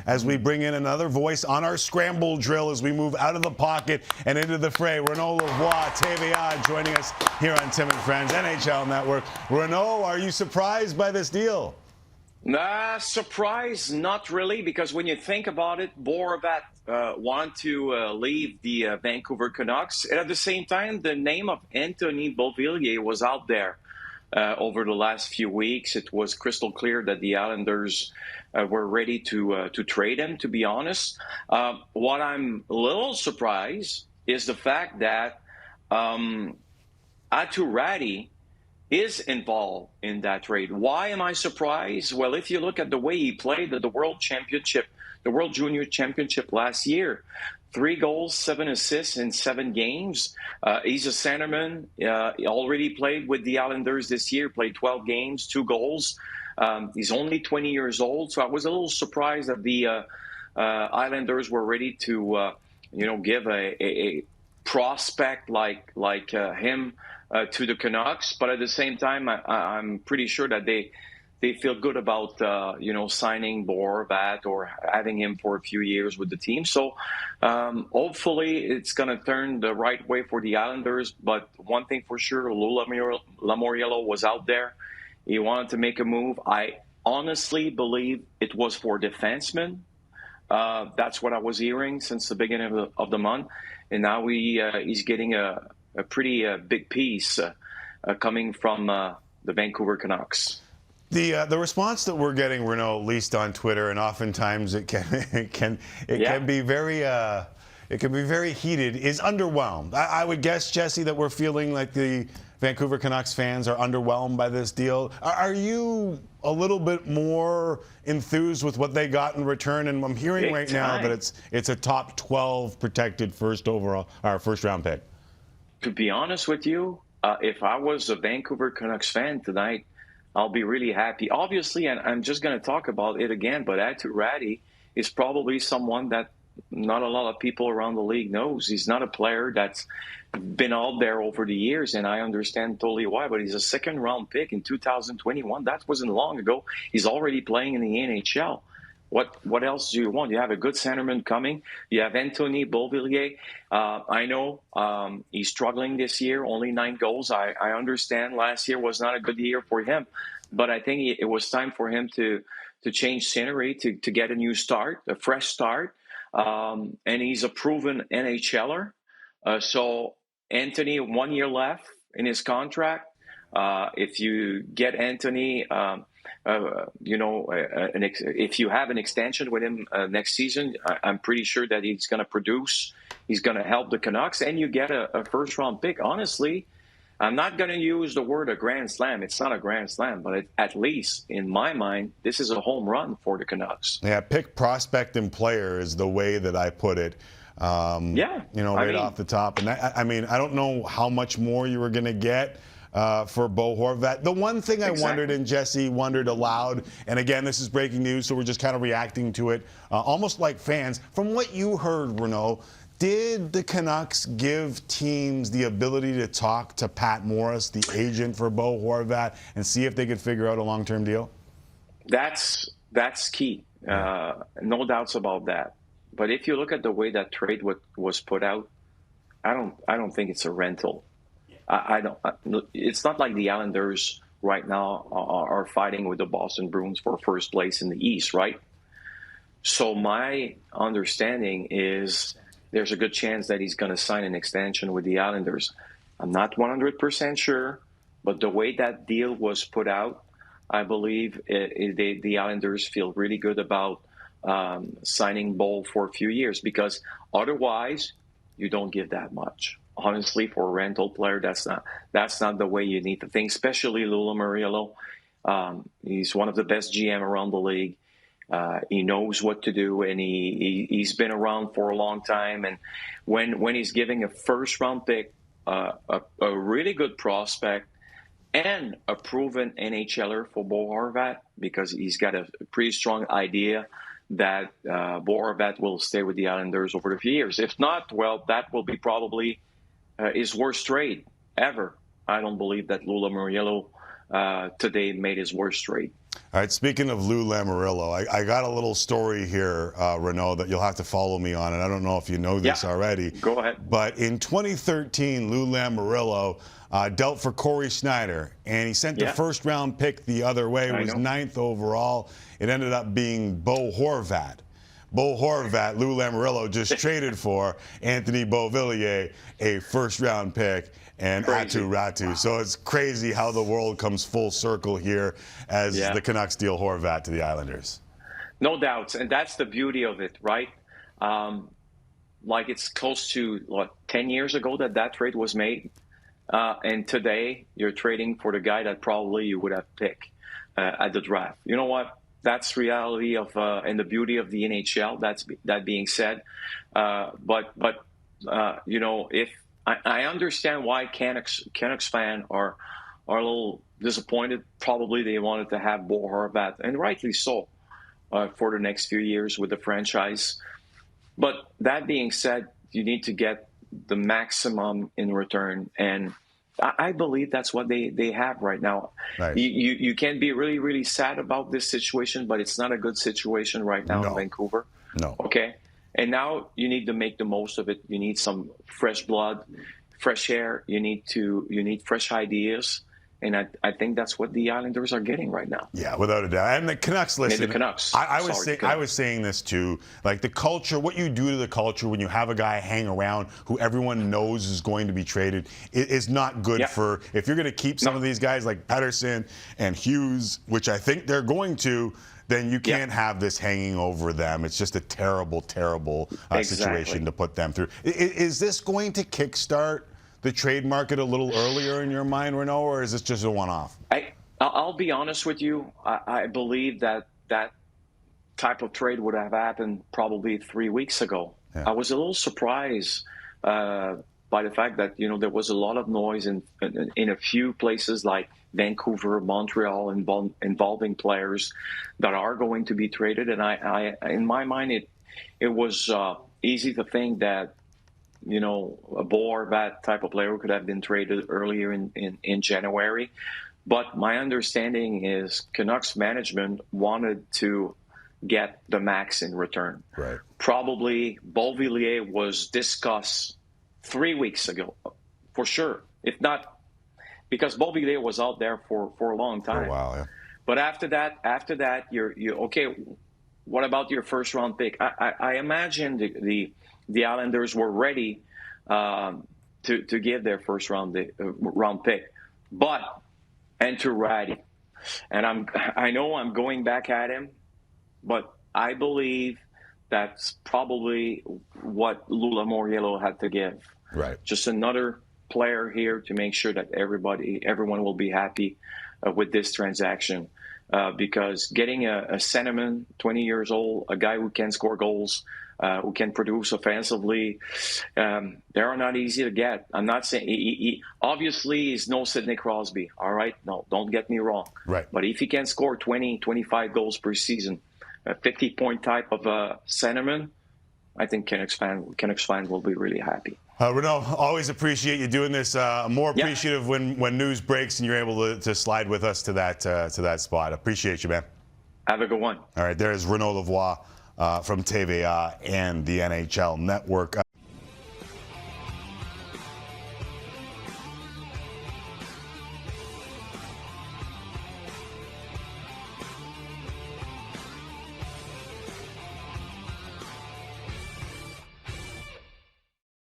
as we bring in another voice on our scramble drill as we move out of the pocket and into the fray. Renaud Lavoie, TVA, joining us here on Tim and Friends, NHL Network. Renaud, are you surprised by this deal? Surprise, not really, because when you think about it, Bo Horvat wanted to leave the Vancouver Canucks. And at the same time, the name of Anthony Beauvillier was out there over the last few weeks. It was crystal clear that the Islanders were ready to trade him, to be honest. What I'm a little surprised is the fact that Aatu Raty is involved in that trade. Why am I surprised? Well, if you look at the way he played at the World Championship, the World Junior Championship last year, 3 goals, 7 assists in 7 games. He's a centerman. He already played with the Islanders this year, played 12 games, 2 goals. He's only 20 years old, so I was a little surprised that the Islanders were ready to, give a prospect like him to the Canucks. But at the same time, I'm pretty sure that they feel good about signing Bo Horvat or having him for a few years with the team. So hopefully it's going to turn the right way for the Islanders. But one thing for sure, Lamoriello was out there. He wanted to make a move. I honestly believe it was for defensemen. That's what I was hearing since the beginning of the month. And now he's getting a pretty big piece coming from the Vancouver Canucks. The response that we're getting, Renaud, at least on Twitter, and oftentimes it can be very heated, is underwhelmed. I would guess, Jesse, that we're feeling like the Vancouver Canucks fans are underwhelmed by this deal. Are you a little bit more enthused with what they got in return? And I'm hearing right now that it's a top 12 protected first round pick. To be honest with you, if I was a Vancouver Canucks fan tonight, I'll be really happy. Obviously, and I'm just going to talk about it again, but Aatu Raty is probably someone that not a lot of people around the league knows. He's not a player that's been out there over the years, and I understand totally why, but he's a second-round pick in 2021. That wasn't long ago. He's already playing in the NHL. What else do you want? You have a good centerman coming. You have Anthony Beauvillier. I know he's struggling this year, only 9 goals. I understand last year was not a good year for him, but I think it was time for him to change scenery, to get a new start, a fresh start. And he's a proven NHLer. So Anthony, 1 year left in his contract. If you get Anthony, if you have an extension with him next season, I'm pretty sat that he's going to produce. He's going to help the Canucks, and you get a first-round pick. Honestly, I'm not going to use the word a grand slam. It's not a grand slam, but at least in my mind, this is a home run for the Canucks. Yeah, pick, prospect, and player is the way that I put it. Off the top. And I don't know how much more you were going to get for Bo Horvat. The one thing I wondered, and Jesse wondered aloud, and again, this is breaking news, so we're just kind of reacting to it, almost like fans. From what you heard, Renaud, did the Canucks give teams the ability to talk to Pat Morris, the agent for Bo Horvat, and see if they could figure out a long-term deal? That's key. No doubts about that. But if you look at the way that trade was put out, I don't think it's a rental. It's not like the Islanders right now are fighting with the Boston Bruins for first place in the East, right? So my understanding is there's a good chance that he's going to sign an extension with the Islanders. I'm not 100% sure, but the way that deal was put out, I believe the Islanders feel really good about signing Bo for a few years, because otherwise you don't give that much. Honestly, for a rental player, that's not the way you need to think, especially Lamoriello. He's one of the best GM around the league. He knows what to do, and he's been around for a long time. And when he's giving a first-round pick, a really good prospect, and a proven NHLer for Bo Horvat, because he's got a pretty strong idea that Bo Horvat will stay with the Islanders over a few years. If not, well, that will be probably his worst trade ever. I don't believe that Lamoriello today made his worst trade. All right, speaking of Lou Lamoriello, I got a little story here, Renaud, that you'll have to follow me on, and I don't know if you know this already. Go ahead. But in 2013, Lou Lamoriello dealt for Corey Schneider, and he sent the first-round pick the other way. It was 9th overall. It ended up being Bo Horvat. Bo Horvat, Lou Lamoriello just traded for Anthony Beauvillier, a first-round pick, and Aatu Raty. So it's crazy how the world comes full circle here as the Canucks deal Horvat to the Islanders. No doubts, and that's the beauty of it, right? Like it's close to 10 years ago that trade was made, and today you're trading for the guy that probably you would have picked at the draft. You know what? That's reality of and the beauty of the NHL. That being said, but you know, if I understand why Canucks fan are a little disappointed. Probably they wanted to have Bo Horvat, and rightly so, for the next few years with the franchise. But that being said, you need to get the maximum in return, and I believe that's what they have right now. Nice. You can be really, really sad about this situation, but it's not a good situation right now in Vancouver. No. Okay? And now you need to make the most of it. You need some fresh blood, fresh air. You need fresh ideas. And I think that's what the Islanders are getting right now. Yeah, without a doubt. And the Canucks, listen, the Canucks. I was saying this too. Like the culture, what you do to the culture when you have a guy hang around who everyone knows is going to be traded is not good for, if you're going to keep some of these guys like Pettersson and Hughes, which I think they're going to, then you can't have this hanging over them. It's just a terrible, terrible situation to put them through. Is this going to kickstart the trade market a little earlier in your mind, Renaud, or is this just a one-off? I'll be honest with you. I believe that type of trade would have happened probably 3 weeks ago. Yeah. I was a little surprised by the fact that there was a lot of noise in a few places like Vancouver, Montreal, involving players that are going to be traded. And I in my mind, it was easy to think that a Bo Horvat type of player could have been traded earlier in January. But my understanding is Canucks management wanted to get the max in return. Right. Probably Beauvillier was discussed 3 weeks ago, for sure. If not, because Beauvillier was out there for a long time. For a while, yeah. But after that, you're okay. What about your first round pick? I imagine the Islanders were ready to give their first round pick, but enter Raty, and I know I'm going back at him, but I believe that's probably what Lou Lamoriello had to give. Right. Just another player here to make sure that everyone will be happy with this transaction. Because getting a centerman, 20 years old, a guy who can score goals, who can produce offensively, they are not easy to get. I'm not saying obviously he's no Sidney Crosby. All right, no, don't get me wrong. Right. But if he can score 20, 25 goals per season, a 50-point type of centerman, I think Canucks fan will be really happy. Renaud, always appreciate you doing this. More appreciative when news breaks and you're able to slide with us to that spot. Appreciate you, man. Have a good one. All right, there's Renaud Lavoie from TVA and the NHL Network.